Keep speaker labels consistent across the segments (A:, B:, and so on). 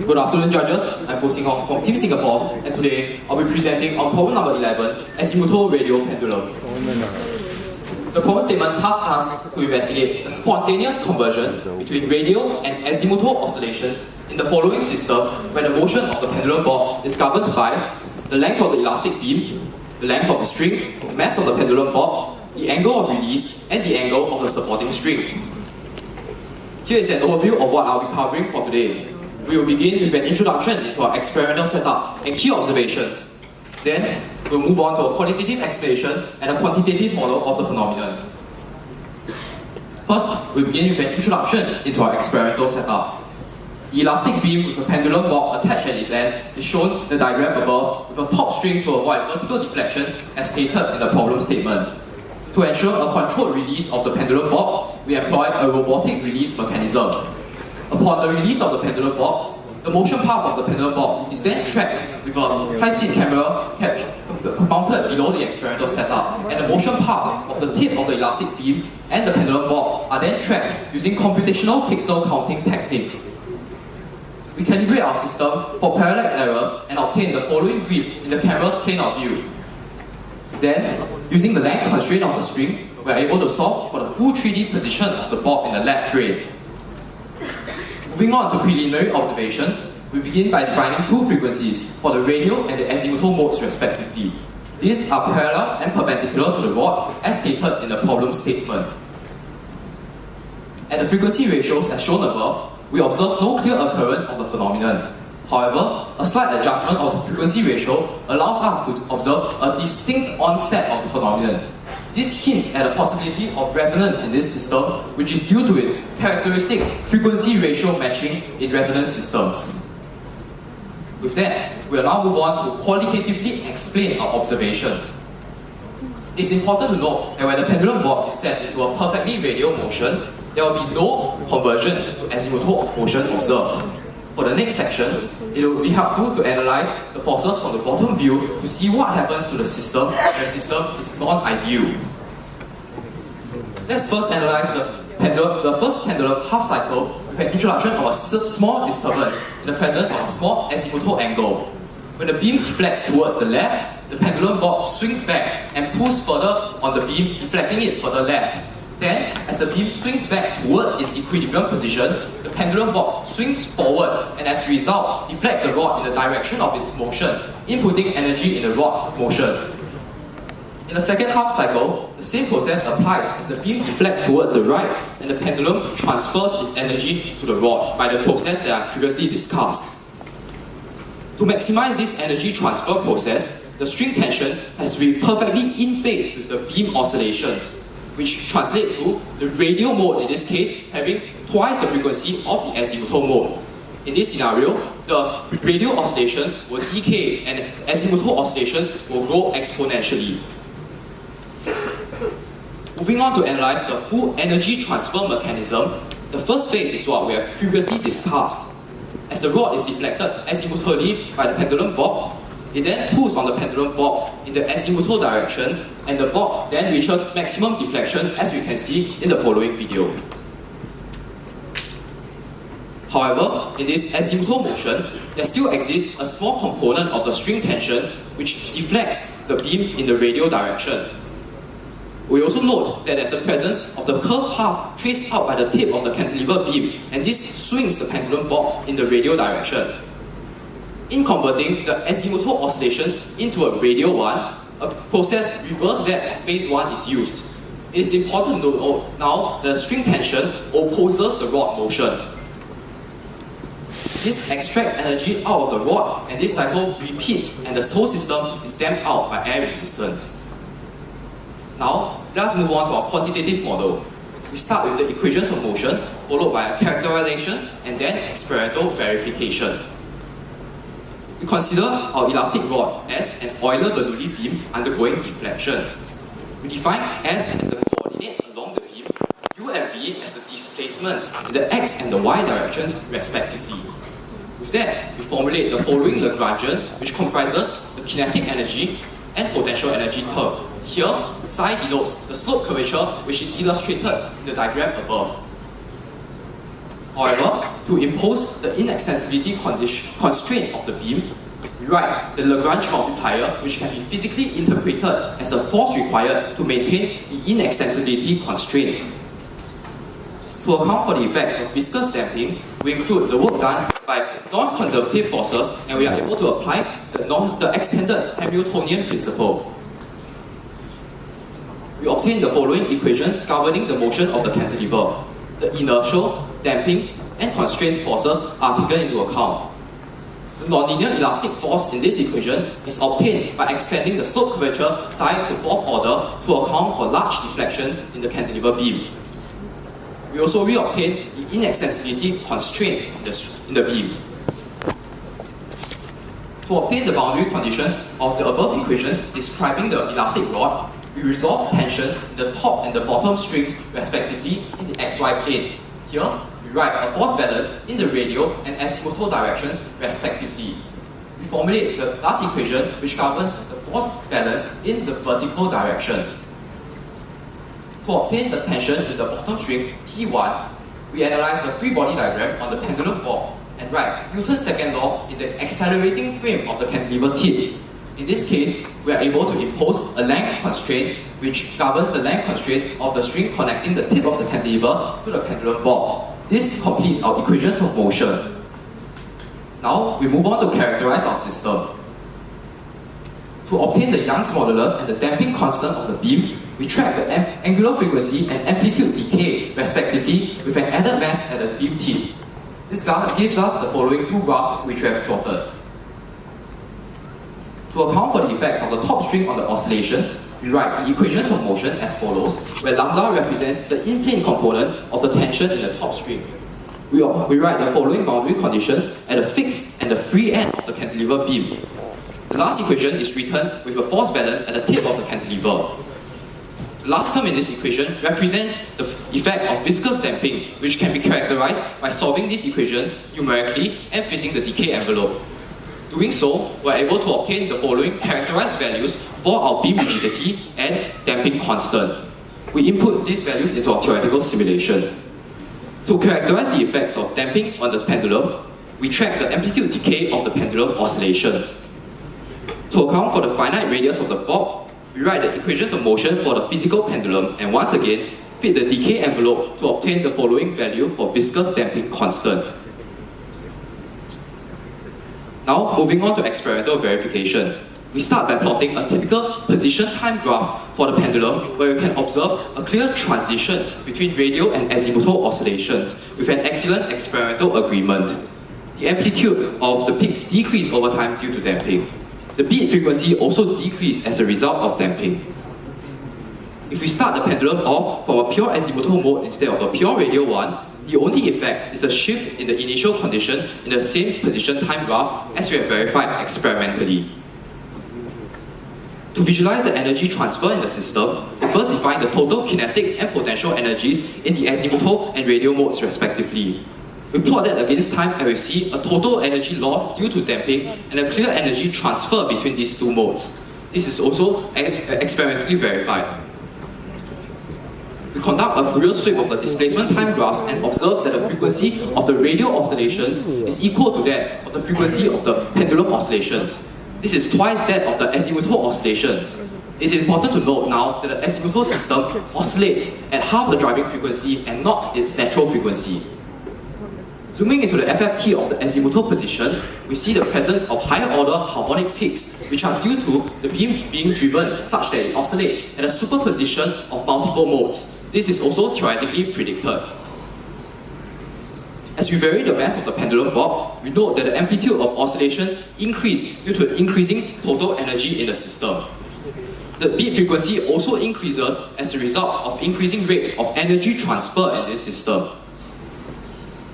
A: Good afternoon, judges. I'm Fo Sing Hong from Team Singapore, and today I'll be presenting on problem number 11, azimuthal radio pendulum. The problem statement tasks us to investigate a spontaneous conversion between radial and azimuthal oscillations in the following system where the motion of the pendulum bob is governed by the length of the elastic beam, the length of the string, the mass of the pendulum bob, the angle of release, and the angle of the supporting string. Here is an overview of what I'll be covering for today. We will begin with an introduction into our experimental setup and key observations. Then, we'll move on to a qualitative explanation and a quantitative model of the phenomenon. First, we begin with an introduction into our experimental setup. The elastic beam with a pendulum bob attached at its end is shown in the diagram above with a top string to avoid vertical deflections as stated in the problem statement. To ensure a controlled release of the pendulum bob, we employ a robotic release mechanism. Upon the release of the pendulum bob, the motion path of the pendulum bob is then tracked with a high-speed camera mounted below the experimental setup, and the motion paths of the tip of the elastic beam and the pendulum bob are then tracked using computational pixel counting techniques. We calibrate our system for parallax errors and obtain the following grid in the camera's plane of view. Then, using the length constraint of the string, we are able to solve for the full 3D position of the bob in the lab tray. Moving on to preliminary observations, we begin by defining two frequencies for the radial and the azimuthal modes respectively. These are parallel and perpendicular to the rod as stated in the problem statement. At the frequency ratios as shown above, we observe no clear occurrence of the phenomenon. However, a slight adjustment of the frequency ratio allows us to observe a distinct onset of the phenomenon. This hints at a possibility of resonance in this system, which is due to its characteristic frequency ratio matching in resonance systems. With that, we will now move on to qualitatively explain our observations. It is important to note that when the pendulum bob is set into a perfectly radial motion, there will be no conversion to azimuthal motion observed. For the next section, it will be helpful to analyze the forces from the bottom view to see what happens to the system when the system is non-ideal. Let's first analyze the first pendulum half cycle with an introduction of a small disturbance in the presence of a small azimuthal angle. When the beam deflects towards the left, the pendulum bob swings back and pulls further on the beam, deflecting it further left. Then, as the beam swings back towards its equilibrium position, the pendulum bob swings forward and as a result, deflects the rod in the direction of its motion, inputting energy in the rod's motion. In the second half cycle, the same process applies as the beam deflects towards the right and the pendulum transfers its energy to the rod by the process that I previously discussed. To maximize this energy transfer process, the string tension has to be perfectly in phase with the beam oscillations, which translate to the radial mode, in this case, having twice the frequency of the azimuthal mode. In this scenario, the radial oscillations will decay and azimuthal oscillations will grow exponentially. Moving on to analyze the full energy transfer mechanism, the first phase is what we have previously discussed. As the rod is deflected azimuthally by the pendulum bob, it then pulls on the pendulum bob in the azimuthal direction, and the bob then reaches maximum deflection as we can see in the following video. However, in this azimuthal motion, there still exists a small component of the string tension which deflects the beam in the radial direction. We also note that there's a presence of the curved path traced out by the tip of the cantilever beam, and this swings the pendulum bob in the radial direction. In converting the azimuthal oscillations into a radial one, a process reverse that of phase 1 is used. It is important to note now that the string tension opposes the rod motion. This extracts energy out of the rod, and this cycle repeats, and the whole system is damped out by air resistance. Now, let's move on to our quantitative model. We start with the equations of motion, followed by a characterization, and then experimental verification. We consider our elastic rod as an Euler-Bernoulli beam undergoing deflection. We define S as the coordinate along the beam, U and V as the displacements in the X and the Y directions respectively. With that, we formulate the following Lagrangian, which comprises the kinetic energy and potential energy term. Here, psi denotes the slope curvature which is illustrated in the diagram above. However, to To impose the inextensibility constraint of the beam, we write the Lagrange multiplier, which can be physically interpreted as the force required to maintain the inextensibility constraint. To account for the effects of viscous damping, we include the work done by non-conservative forces, and we are able to apply the extended Hamiltonian principle. We obtain the following equations governing the motion of the cantilever. The inertial, damping, and constraint forces are taken into account. The nonlinear elastic force in this equation is obtained by expanding the slope curvature psi to fourth order to account for large deflection in the cantilever beam. We also reobtain the inextensibility constraint in the beam. To obtain the boundary conditions of the above equations describing the elastic rod, we resolve tensions in the top and the bottom strings respectively in the xy plane. Here, we write a force balance in the radial and azimuthal directions respectively. We formulate the last equation which governs the force balance in the vertical direction. To obtain the tension in the bottom string T1, we analyze the free body diagram on the pendulum board and write Newton's second law in the accelerating frame of the cantilever tip. In this case, we are able to impose a length constraint which governs the length constraint of the string connecting the tip of the cantilever to the pendulum board. This completes our equations of motion. Now, we move on to characterize our system. To obtain the Young's modulus and the damping constant of the beam, we track the angular frequency and amplitude decay, respectively, with an added mass at the beam tip. This graph gives us the following two graphs which we have plotted. To account for the effects of the top string on the oscillations, we write the equations of motion as follows, where lambda represents the in-plane component of the tension in the top string. We write the following boundary conditions at the fixed and the free end of the cantilever beam. The last equation is written with a force balance at the tip of the cantilever. The last term in this equation represents the effect of viscous damping, which can be characterized by solving these equations numerically and fitting the decay envelope. Doing so, we are able to obtain the following characterized values for our beam rigidity and damping constant. We input these values into our theoretical simulation. To characterize the effects of damping on the pendulum, we track the amplitude decay of the pendulum oscillations. To account for the finite radius of the bob, we write the equations of motion for the physical pendulum and once again fit the decay envelope to obtain the following value for viscous damping constant. Now, moving on to experimental verification. We start by plotting a typical position time graph for the pendulum where we can observe a clear transition between radial and azimuthal oscillations with an excellent experimental agreement. The amplitude of the peaks decrease over time due to damping. The beat frequency also decreases as a result of damping. If we start the pendulum off from a pure azimuthal mode instead of a pure radial one, the only effect is the shift in the initial condition in the same position time graph as we have verified experimentally. To visualize the energy transfer in the system, we first define the total kinetic and potential energies in the azimuthal and radial modes respectively. We plot that against time and we see a total energy loss due to damping and a clear energy transfer between these two modes. This is also experimentally verified. We conduct a Fourier sweep of the displacement time graphs and observe that the frequency of the radial oscillations is equal to that of the frequency of the pendulum oscillations. This is twice that of the azimuthal oscillations. It is important to note now that the azimuthal system oscillates at half the driving frequency and not its natural frequency. Zooming into the FFT of the azimuthal position, we see the presence of higher order harmonic peaks, which are due to the beam being driven such that it oscillates at a superposition of multiple modes. This is also theoretically predicted. As we vary the mass of the pendulum bob, we note that the amplitude of oscillations increase due to increasing total energy in the system. The beat frequency also increases as a result of increasing rate of energy transfer in this system.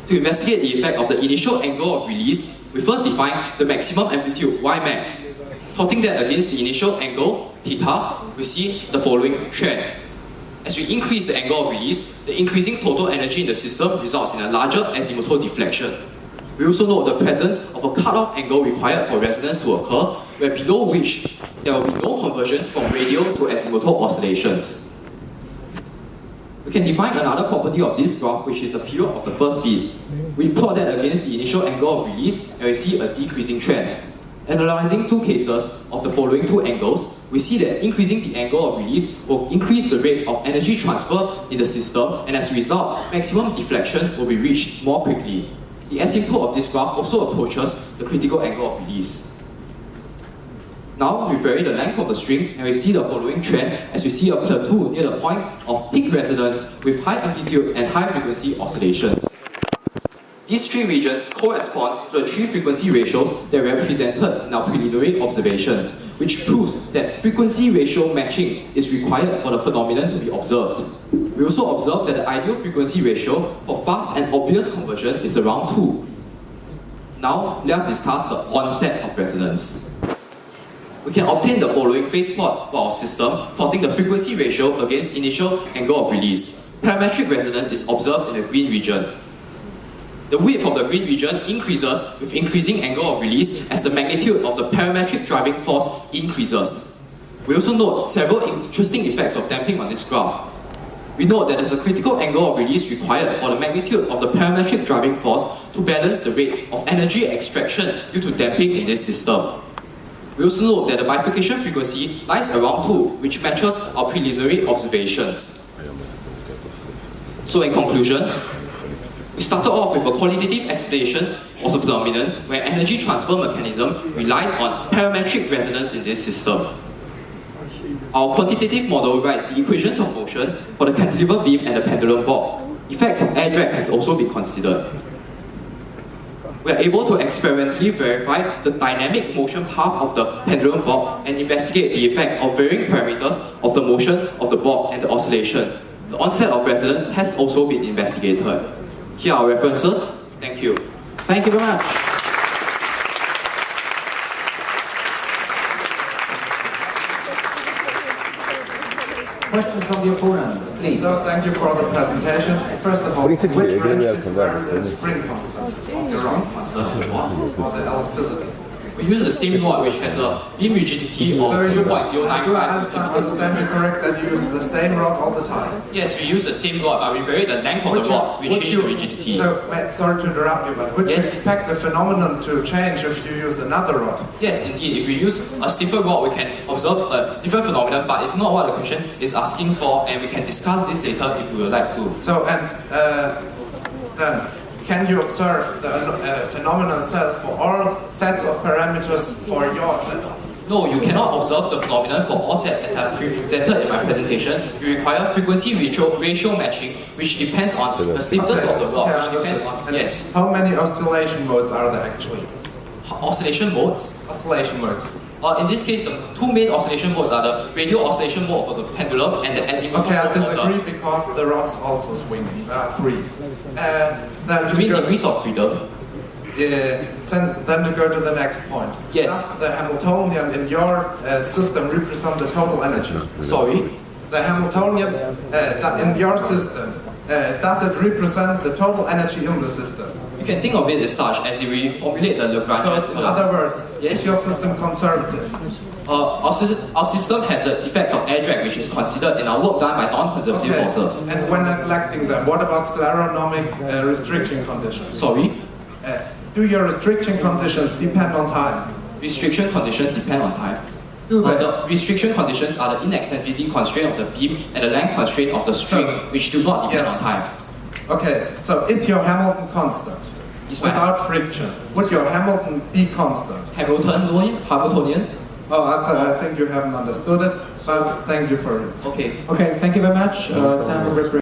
A: To investigate the effect of the initial angle of release, we first define the maximum amplitude Ymax. Plotting that against the initial angle, theta, we see the following trend. As we increase the angle of release, the increasing total energy in the system results in a larger azimuthal deflection. We also note the presence of a cutoff angle required for resonance to occur, where below which there will be no conversion from radial to azimuthal oscillations. We can define another property of this graph, which is the period of the first beam. We plot that against the initial angle of release, and we see a decreasing trend. Analyzing two cases of the following two angles, we see that increasing the angle of release will increase the rate of energy transfer in the system, and as a result, maximum deflection will be reached more quickly. The asymptote of this graph also approaches the critical angle of release. Now we vary the length of the string, and we see the following trend as we see a plateau near the point of peak resonance with high amplitude and high frequency oscillations. These three regions correspond to the three frequency ratios that were presented in our preliminary observations, which proves that frequency ratio matching is required for the phenomenon to be observed. We also observed that the ideal frequency ratio for fast and obvious conversion is around 2. Now, let's discuss the onset of resonance. We can obtain the following phase plot for our system, plotting the frequency ratio against initial angle of release. Parametric resonance is observed in the green region. The width of the green region increases with increasing angle of release as the magnitude of the parametric driving force increases. We also note several interesting effects of damping on this graph. We note that there's a critical angle of release required for the magnitude of the parametric driving force to balance the rate of energy extraction due to damping in this system. We also note that the bifurcation frequency lies around 2, which matches our preliminary observations. So in conclusion, we started off with a qualitative explanation of the phenomenon where energy transfer mechanism relies on parametric resonance in this system. Our quantitative model writes the equations of motion for the cantilever beam and the pendulum bob. Effects of air drag has also been considered. We are able to experimentally verify the dynamic motion path of the pendulum bob and investigate the effect of varying parameters of the motion of the bob and the oscillation. The onset of resonance has also been investigated. Here are our references. Thank you.
B: Thank you very much. Questions from the opponent, please.
C: So thank you for the presentation. First of all, which range is spring constant of the rod or the elasticity?
A: We use the same rod which has a beam rigidity of
C: So you
A: 2.095.
C: do I understand you correct that you use the same rod all the time?
A: Yes, we use the same rod, but we vary the length of the rod, we change the rigidity.
C: So, sorry to interrupt you, but would you
A: Yes.
C: expect the phenomenon to change if you use another rod?
A: Yes, indeed. If we use a stiffer rod, we can observe a different phenomenon, but it's not what the question is asking for, and we can discuss this later if we would like to.
C: So, and then, can you observe the phenomenon set for all sets of parameters for your setup?
A: No, you cannot observe the phenomenon for all sets as I presented in my presentation. You require frequency ratio matching, which depends on the stiffness of the rod, which depends on,
C: And
A: yes.
C: how many oscillation modes are there actually?
A: Oscillation modes.
C: Oscillation modes.
A: In this case, the two main oscillation modes are the radial oscillation mode for the pendulum and the azimuthal
C: Okay, I
A: mode of
C: disagree
A: the...
C: because the rod's also swinging. There are 3. Then
A: You mean degrees of freedom?
C: then to go to the next point.
A: Yes.
C: Does the Hamiltonian in your system represent the total energy?
A: Sorry?
C: The Hamiltonian in your system, does it represent the total energy in the system?
A: You can think of it as such, as if we formulate the Lagrangian...
C: So, in other words,
A: Yes.
C: is your system conservative?
A: Our system has the effects of air drag, which is considered in our work done by non-conservative forces.
C: And when neglecting them, what about scleronomic restriction conditions?
A: Sorry?
C: Do your restriction conditions depend on time?
A: Restriction conditions depend on time.
C: Do they?
A: The restriction conditions are the inextensivity constraint of the beam and the length constraint of the string, which do not depend
C: Yes.
A: on time.
C: Okay, so is your Hamilton constant?
A: Is my
C: Without friction. Would your Hamilton be constant?
A: Hamiltonian?
C: Oh, I think you haven't understood it, but thank you for it.
A: Okay.
B: Okay, thank you very much. Time for break.